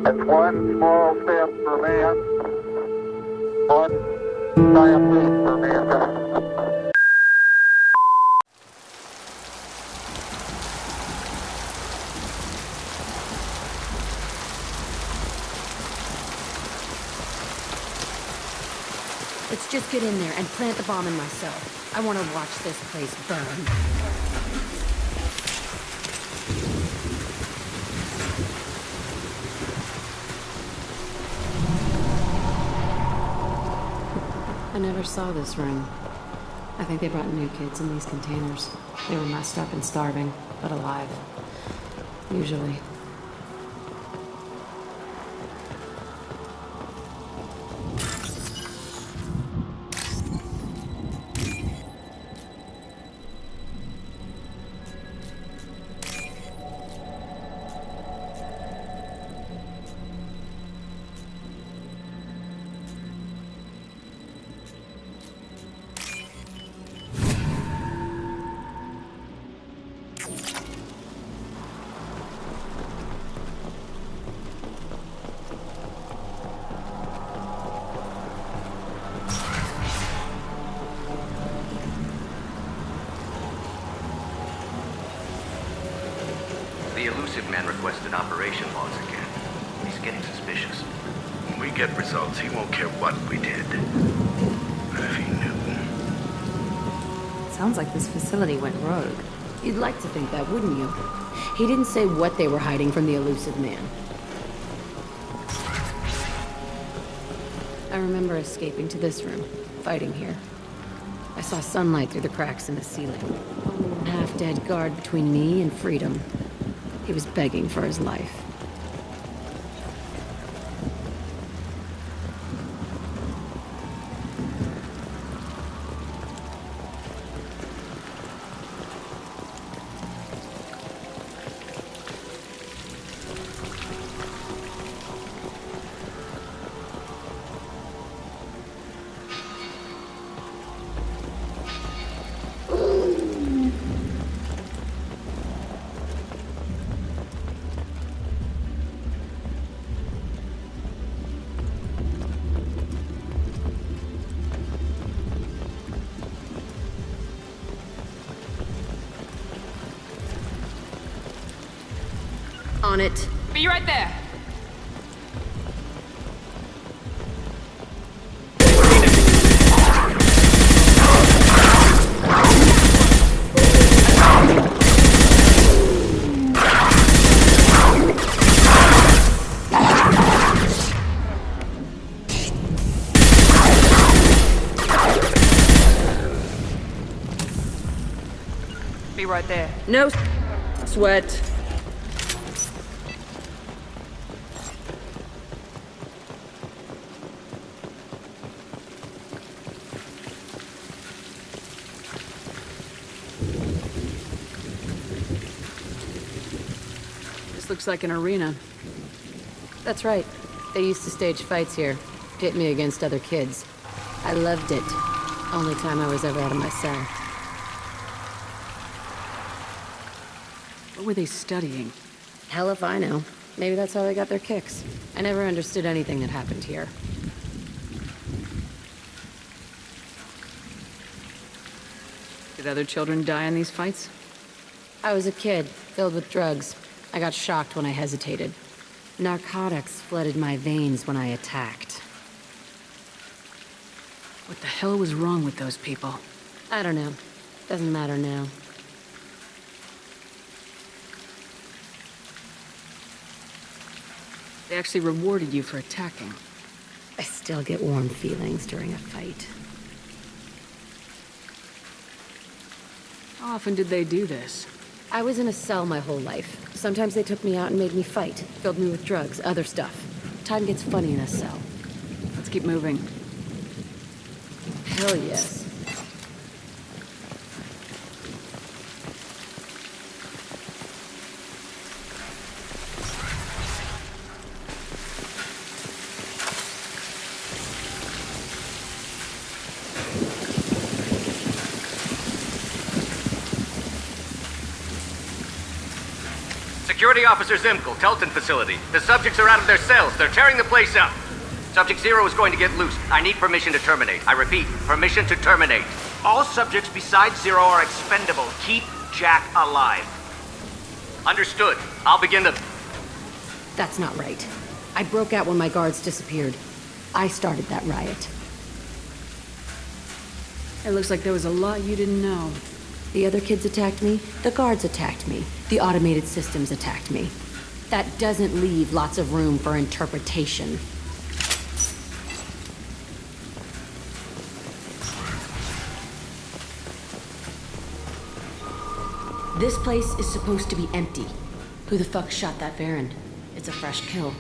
It's one small step for man, one giant leap for mankind. Let's just get in there and plant the bomb in myself. I want to watch this place burn. I never saw this room. I think they brought new kids in these containers. They were messed up and starving, but alive. Usually. The elusive man requested operation logs again. He's getting suspicious. When we get results, he won't care what we did. If he knew. Sounds like this facility went rogue. You'd like to think that, wouldn't you? He didn't say what they were hiding from the elusive man. I remember escaping to this room, fighting here. I saw sunlight through the cracks in the ceiling. A half-dead guard between me and freedom. He was begging for his life. On it. Be right there. Be right there. No sweat. Looks like an arena. That's right. They used to stage fights here, pit me against other kids. I loved it. Only time I was ever out of my cell. What were they studying? Hell if I know. Maybe that's how they got their kicks. I never understood anything that happened here. Did other children die in these fights? I was a kid, filled with drugs. I got shocked when I hesitated. Narcotics flooded my veins when I attacked. What the hell was wrong with those people? I don't know. Doesn't matter now. They actually rewarded you for attacking. I still get warm feelings during a fight. How often did they do this? I was in a cell my whole life. Sometimes they took me out and made me fight. Filled me with drugs, other stuff. Time gets funny in a cell. Let's keep moving. Hell yes. Security Officer Zimkel, Telton facility. The subjects are out of their cells. They're tearing the place up. Subject 0 is going to get loose. I need permission to terminate. I repeat, permission to terminate. All subjects besides 0 are expendable. Keep Jack alive. Understood. I'll begin the... That's not right. I broke out when my guards disappeared. I started that riot. It looks like there was a lot you didn't know. The other kids attacked me. The guards attacked me. The automated systems attacked me. That doesn't leave lots of room for interpretation. This place is supposed to be empty. Who the fuck shot that Baron? It's a fresh kill.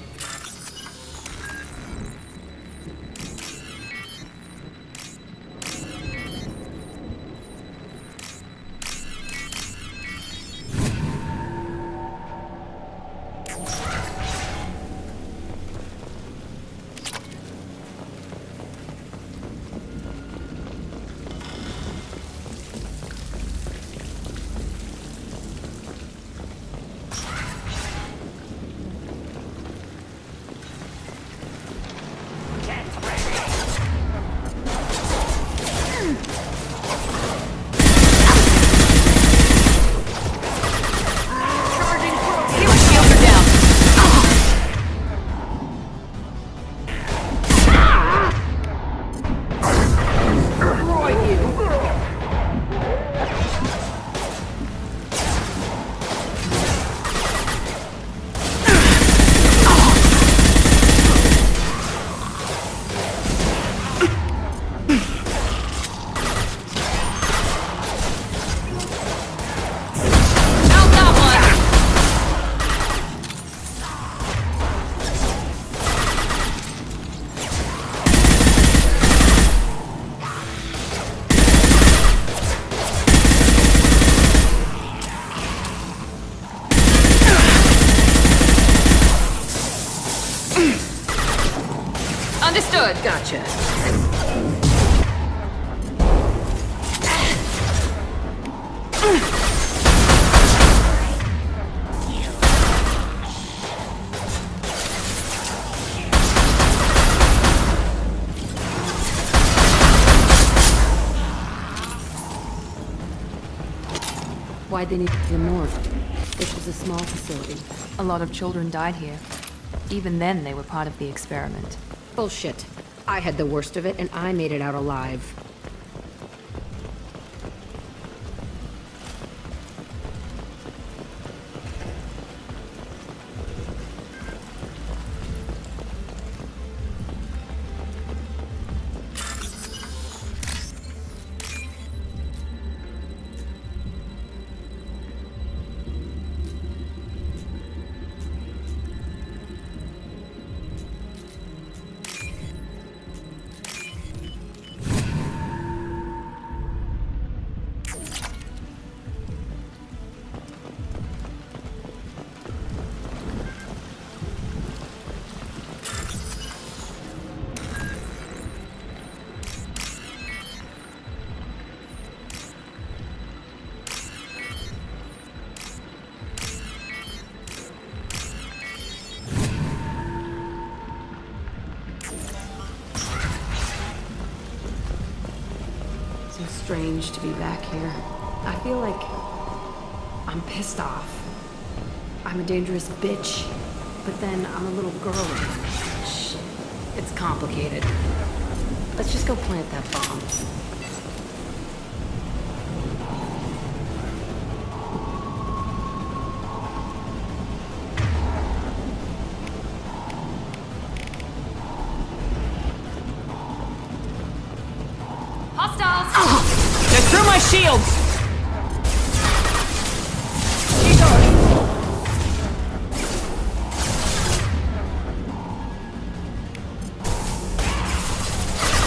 Understood. Gotcha. Why'd they need the morgue? This was a small facility. A lot of children died here. Even then, they were part of the experiment. Bullshit. I had the worst of it, and I made it out alive. So strange to be back here. I feel like I'm pissed off. I'm a dangerous bitch, but then I'm a little girl. Shit, it's complicated. Let's just go plant that bomb. They're through my shields!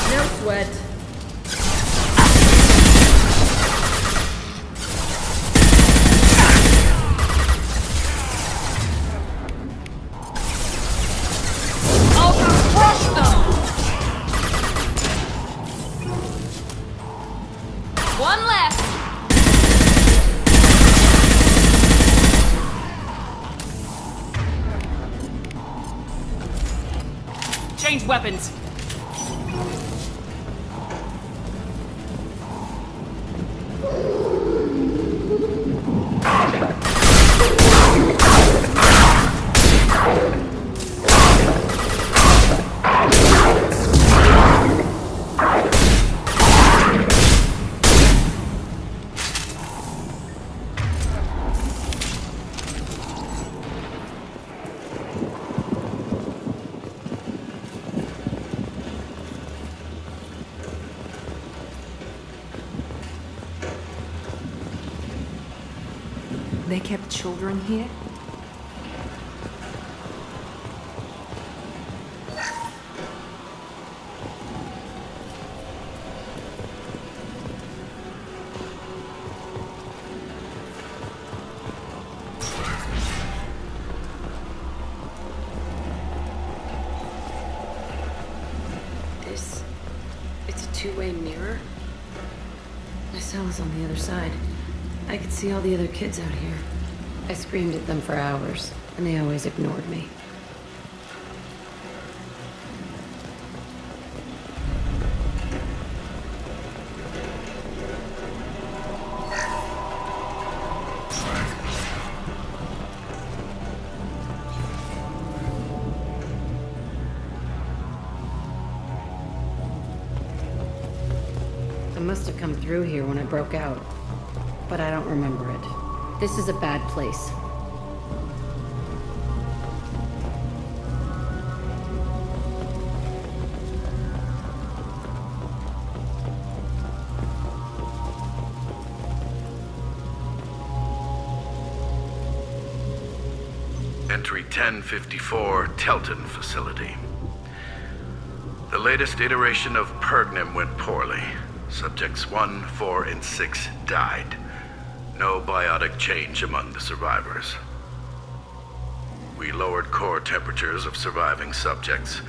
No sweat. I'll crush them! One left! Change weapons. They kept children here? It's a two-way mirror? My cell is on the other side. I could see all the other kids out here. I screamed at them for hours, and they always ignored me. I must have come through here when I broke out, but I don't remember it. This is a bad place. Entry 1054, Telton facility. The latest iteration of Pergnum went poorly. Subjects 1, 4, and 6 died. No biotic change among the survivors. We lowered core temperatures of surviving subjects,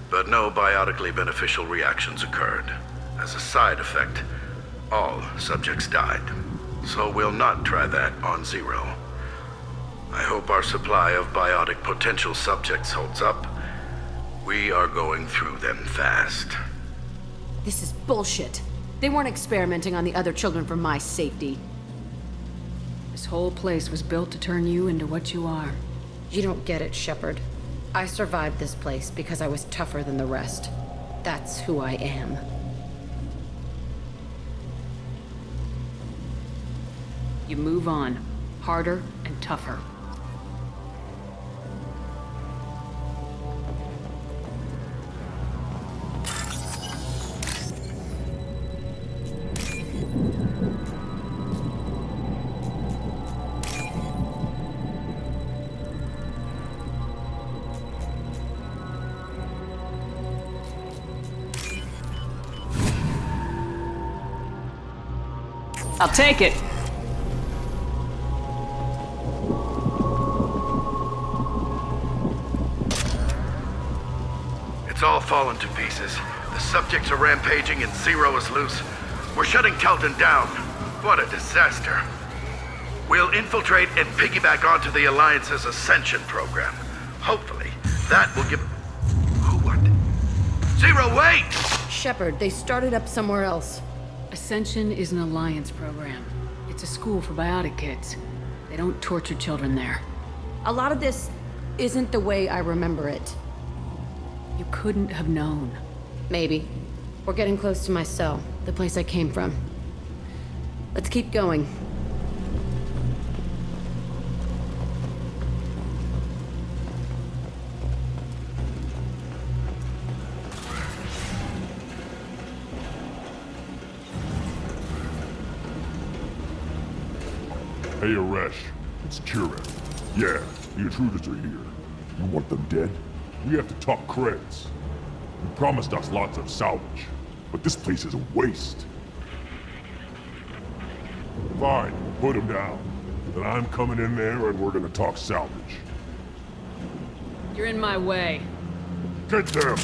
but no biotically beneficial reactions occurred. As a side effect, all subjects died. So we'll not try that on Zero. I hope our supply of biotic potential subjects holds up. We are going through them fast. This is bullshit. They weren't experimenting on the other children for my safety. This whole place was built to turn you into what you are. You don't get it, Sheppard. I survived this place because I was tougher than the rest. That's who I am. You move on, harder and tougher. I'll take it. It's all fallen to pieces. The subjects are rampaging and Zero is loose. We're shutting Telton down. What a disaster. We'll infiltrate and piggyback onto the Alliance's Ascension program. Hopefully, that will give... Who, what? Zero, wait! Sheppard, they started up somewhere else. Ascension is an Alliance program. It's a school for biotic kids. They don't torture children there. A lot of this isn't the way I remember it. You couldn't have known. Maybe. We're getting close to my cell, the place I came from. Let's keep going. Hey, Aresh. It's Kieran. Yeah, the intruders are here. You want them dead? We have to talk creds. You promised us lots of salvage, but this place is a waste. Fine, put them down. Then I'm coming in there and we're gonna talk salvage. You're in my way. Get them!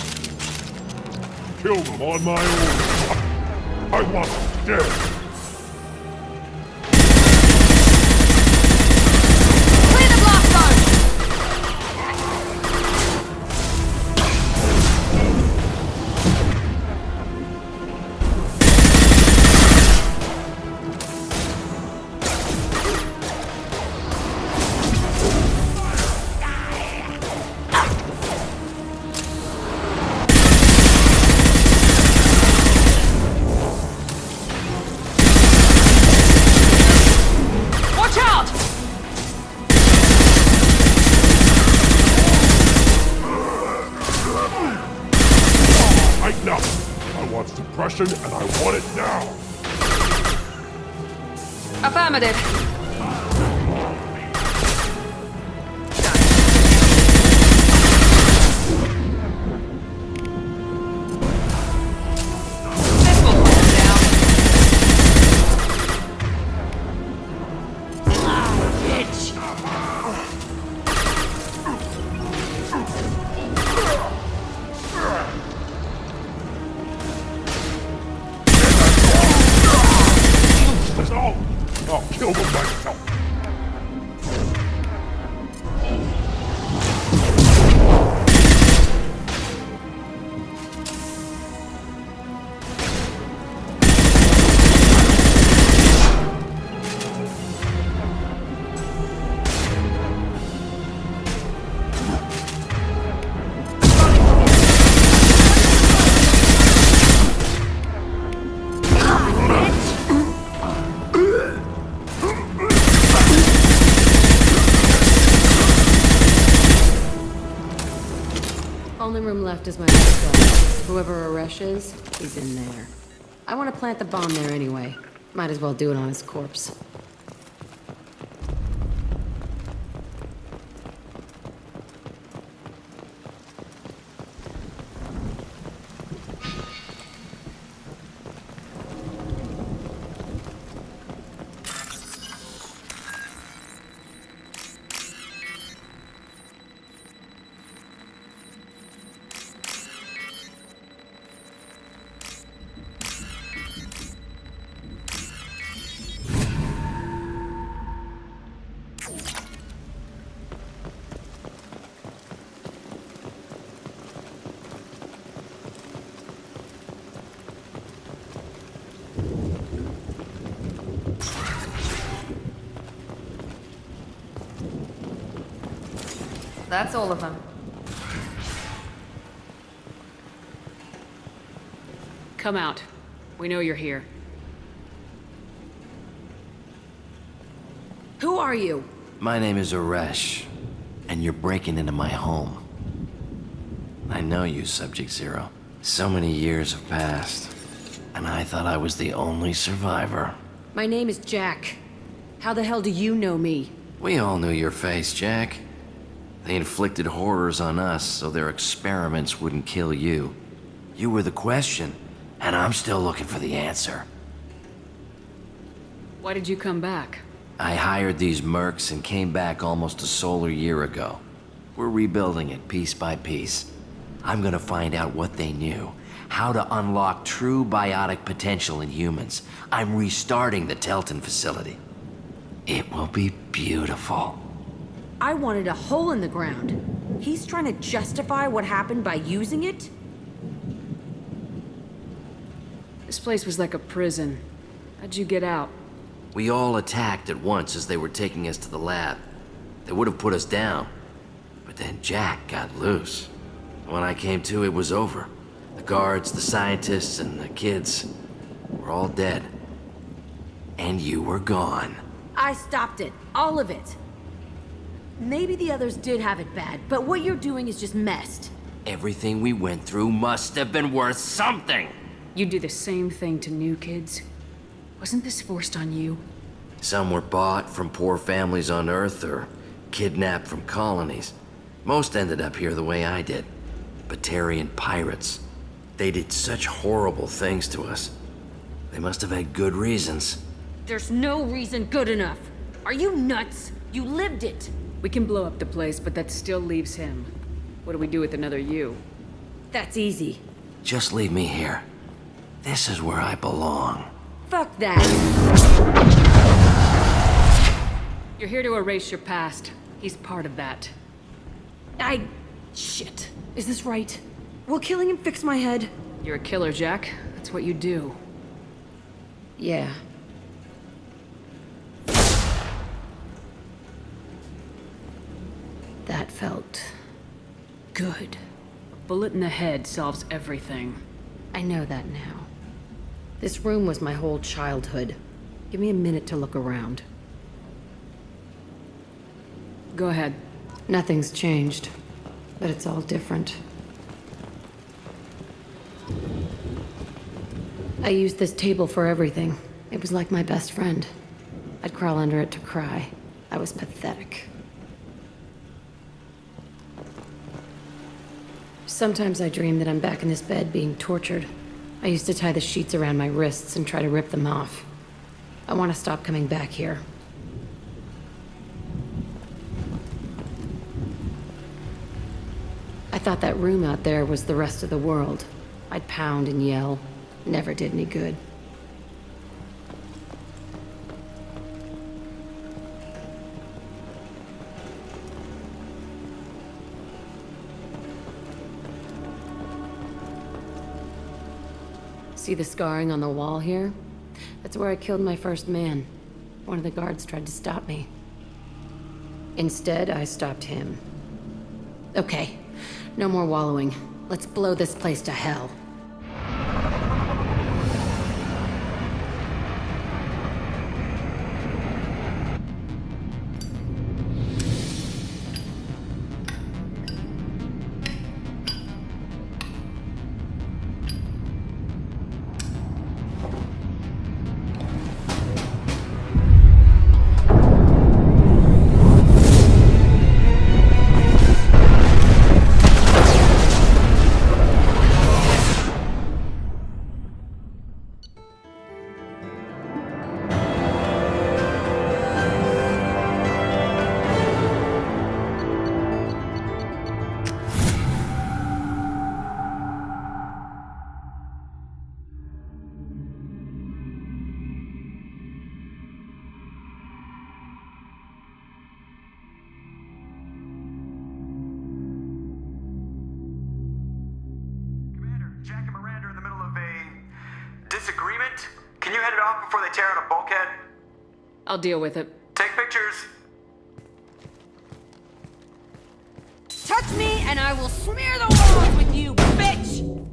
Kill them on my own! I want them dead! suppression, and I want it now! Affirmative. I'll kill them myself! Only room left is my cell. Whoever Aresh is, he's in there. I want to plant the bomb there anyway. Might as well do it on his corpse. That's all of them. Come out. We know you're here. Who are you? My name is Aresh, and you're breaking into my home. I know you, Subject Zero. So many years have passed, and I thought I was the only survivor. My name is Jack. How the hell do you know me? We all knew your face, Jack. They inflicted horrors on us so their experiments wouldn't kill you. You were the question, and I'm still looking for the answer. Why did you come back? I hired these mercs and came back almost a solar year ago. We're rebuilding it piece by piece. I'm gonna find out what they knew, how to unlock true biotic potential in humans. I'm restarting the Telton facility. It will be beautiful. I wanted a hole in the ground. He's trying to justify what happened by using it? This place was like a prison. How'd you get out? We all attacked at once as they were taking us to the lab. They would have put us down. But then Jack got loose. When I came to, it was over. The guards, the scientists, and the kids were all dead. And you were gone. I stopped it. All of it. Maybe the others did have it bad, but what you're doing is just messed. Everything we went through must have been worth something. You do the same thing to new kids? Wasn't this forced on you? Some were bought from poor families on Earth or kidnapped from colonies. Most ended up here the way I did. Batarian pirates. They did such horrible things to us. They must have had good reasons. There's no reason good enough. Are you nuts? You lived it. We can blow up the place, but that still leaves him. What do we do with another you? That's easy. Just leave me here. This is where I belong. Fuck that. You're here to erase your past. He's part of that. Shit. Is this right? Will killing him fix my head? You're a killer, Jack. That's what you do. Yeah. That felt good. A bullet in the head solves everything. I know that now. This room was my whole childhood. Give me a minute to look around. Go ahead. Nothing's changed, but it's all different. I used this table for everything. It was like my best friend. I'd crawl under it to cry. I was pathetic. Sometimes I dream that I'm back in this bed being tortured. I used to tie the sheets around my wrists and try to rip them off. I want to stop coming back here. I thought that room out there was the rest of the world. I'd pound and yell. Never did any good. See the scarring on the wall here? That's where I killed my first man. One of the guards tried to stop me. Instead, I stopped him. Okay, no more wallowing. Let's blow this place to hell. Jack and Miranda are in the middle of a disagreement. Can you head it off before they tear out a bulkhead? I'll deal with it. Take pictures. Touch me and I will smear the walls with you, bitch!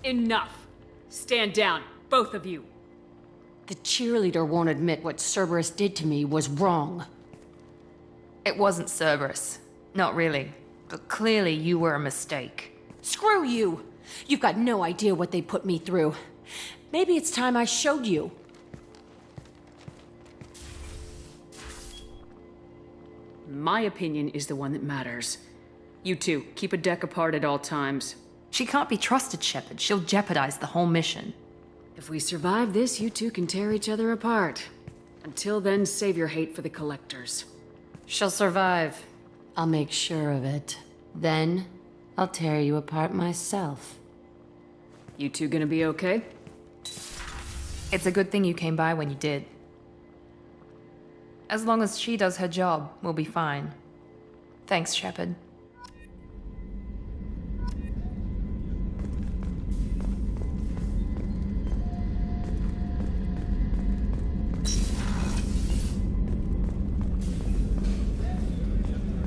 Enough. Stand down, both of you. The cheerleader won't admit what Cerberus did to me was wrong. It wasn't Cerberus. Not really. But clearly you were a mistake. Screw you! You've got no idea what they put me through. Maybe it's time I showed you. My opinion is the one that matters. You two, keep a deck apart at all times. She can't be trusted, Sheppard. She'll jeopardize the whole mission. If we survive this, you two can tear each other apart. Until then, save your hate for the collectors. She'll survive. I'll make sure of it. Then, I'll tear you apart myself. You two gonna be okay? It's a good thing you came by when you did. As long as she does her job, we'll be fine. Thanks, Sheppard.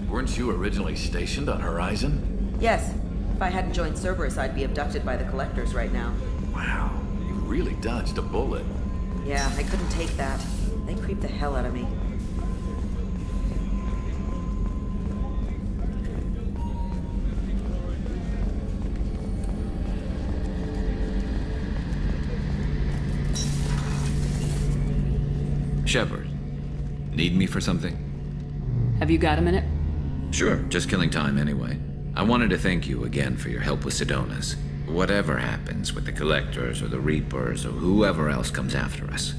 Weren't you originally stationed on Horizon? Yes. If I hadn't joined Cerberus, I'd be abducted by the Collectors right now. Wow, you really dodged a bullet. Yeah, I couldn't take that. They creeped the hell out of me. Sheppard, need me for something? Have you got a minute? Sure, just killing time anyway. I wanted to thank you again for your help with Sedona's. Whatever happens with the Collectors or the Reapers or whoever else comes after us,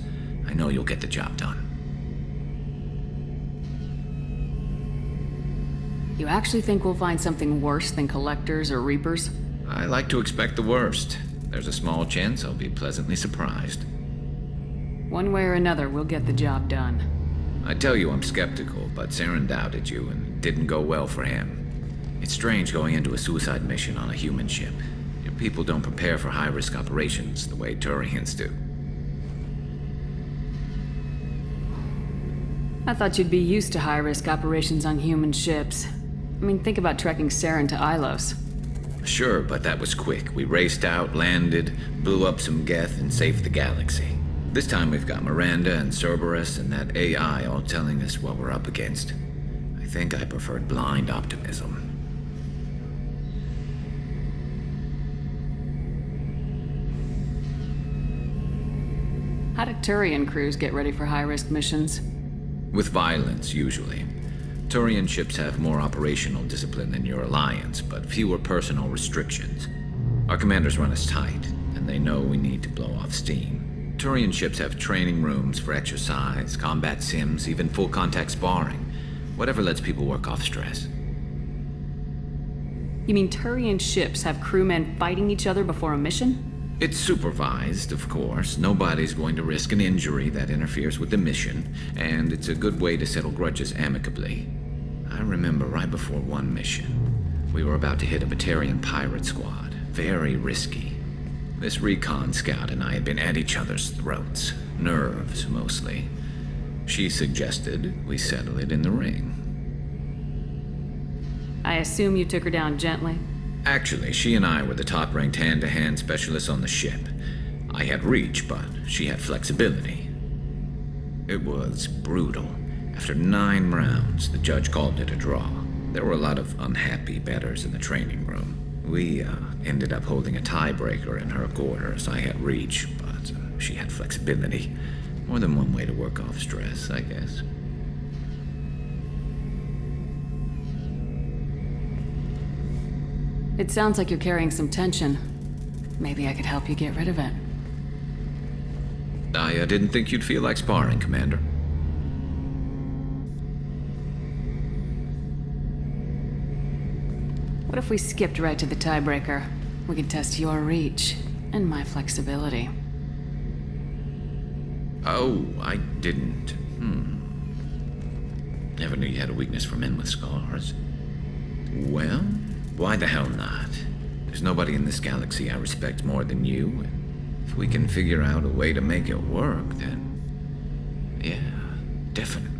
I know you'll get the job done. You actually think we'll find something worse than Collectors or Reapers? I like to expect the worst. There's a small chance I'll be pleasantly surprised. One way or another, we'll get the job done. I tell you I'm skeptical, but Saren doubted you and it didn't go well for him. It's strange going into a suicide mission on a human ship. Your people don't prepare for high-risk operations the way Turians do. I thought you'd be used to high-risk operations on human ships. I mean, think about trekking Saren to Ilos. Sure, but that was quick. We raced out, landed, blew up some Geth, and saved the galaxy. This time we've got Miranda and Cerberus and that AI all telling us what we're up against. I think I preferred blind optimism. How do Turian crews get ready for high-risk missions? With violence, usually. Turian ships have more operational discipline than your alliance, but fewer personal restrictions. Our commanders run us tight, and they know we need to blow off steam. Turian ships have training rooms for exercise, combat sims, even full-contact sparring. Whatever lets people work off stress. You mean Turian ships have crewmen fighting each other before a mission? It's supervised, of course. Nobody's going to risk an injury that interferes with the mission, and it's a good way to settle grudges amicably. I remember right before one mission, we were about to hit a Batarian pirate squad. Very risky. This recon scout and I had been at each other's throats. Nerves, mostly. She suggested we settle it in the ring. I assume you took her down gently? Actually, she and I were the top-ranked hand-to-hand specialists on the ship. I had reach, but she had flexibility. It was brutal. After 9 rounds, the judge called it a draw. There were a lot of unhappy bettors in the training room. We ended up holding a tiebreaker in her quarters. I had reach, but she had flexibility. More than one way to work off stress, I guess. It sounds like you're carrying some tension. Maybe I could help you get rid of it. I didn't think you'd feel like sparring, Commander. What if we skipped right to the tiebreaker? We could test your reach and my flexibility. Oh, I didn't. Never knew you had a weakness for men with scars. Well, why the hell not? There's nobody in this galaxy I respect more than you, and if we can figure out a way to make it work, then yeah, definitely.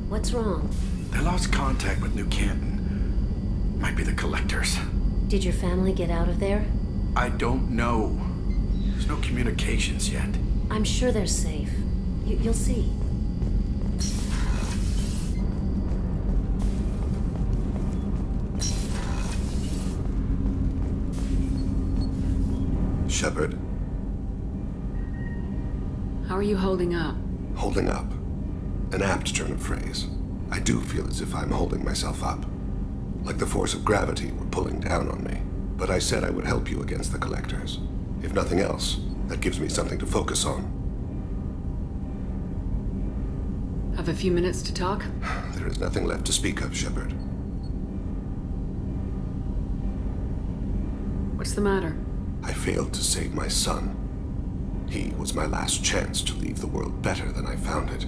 What's wrong? I lost contact with New Canton. Might be the collectors. Did your family get out of there? I don't know. There's no communications yet. I'm sure they're safe. You'll see. Sheppard. How are you holding up? Holding up. An apt turn of phrase. I do feel as if I'm holding myself up. Like the force of gravity were pulling down on me. But I said I would help you against the collectors. If nothing else, that gives me something to focus on. Have a few minutes to talk? There is nothing left to speak of, Sheppard. What's the matter? I failed to save my son. He was my last chance to leave the world better than I found it.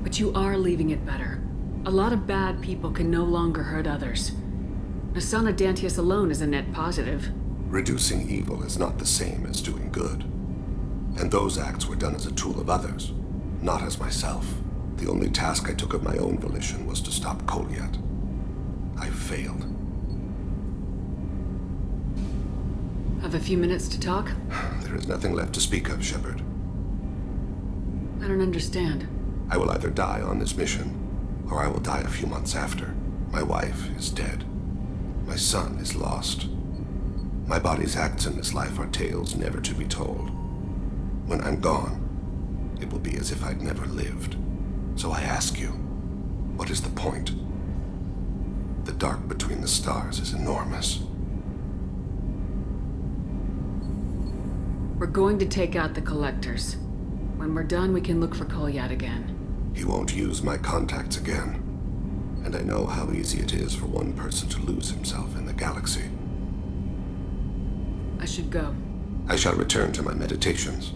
But you are leaving it better. A lot of bad people can no longer hurt others. Nasana Dantius alone is a net positive. Reducing evil is not the same as doing good. And those acts were done as a tool of others, not as myself. The only task I took of my own volition was to stop Kolyat. I failed. Have a few minutes to talk? There is nothing left to speak of, Sheppard. I don't understand. I will either die on this mission, or I will die a few months after. My wife is dead. My son is lost. My body's acts in this life are tales never to be told. When I'm gone, it will be as if I'd never lived. So I ask you, what is the point? The dark between the stars is enormous. We're going to take out the collectors. When we're done, we can look for Kolyat again. He won't use my contacts again. And I know how easy it is for one person to lose himself in the galaxy. I should go. I shall return to my meditations.